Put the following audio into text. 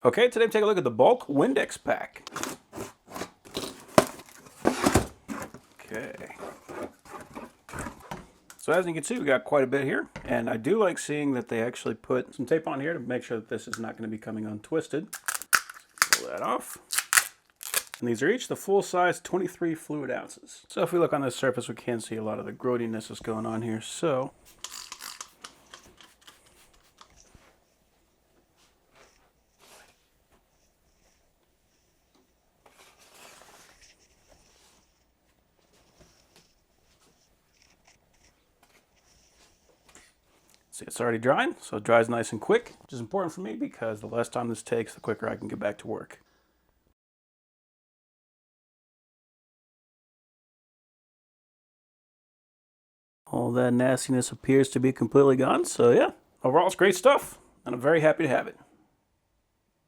Okay, today take a look at the bulk Windex pack. Okay. So as you can see, we got quite a bit here, and I do like seeing that they actually put some tape on here to make sure that this is not going to be coming untwisted. Pull that off. And these are each the full size 23 fluid ounces. So if we look on this surface, we can see a lot of the growtiness is going on here. So see, it's already drying, so it dries nice and quick, which is important for me because the less time this takes, the quicker I can get back to work. All that nastiness appears to be completely gone, so yeah, overall it's great stuff, and I'm very happy to have it.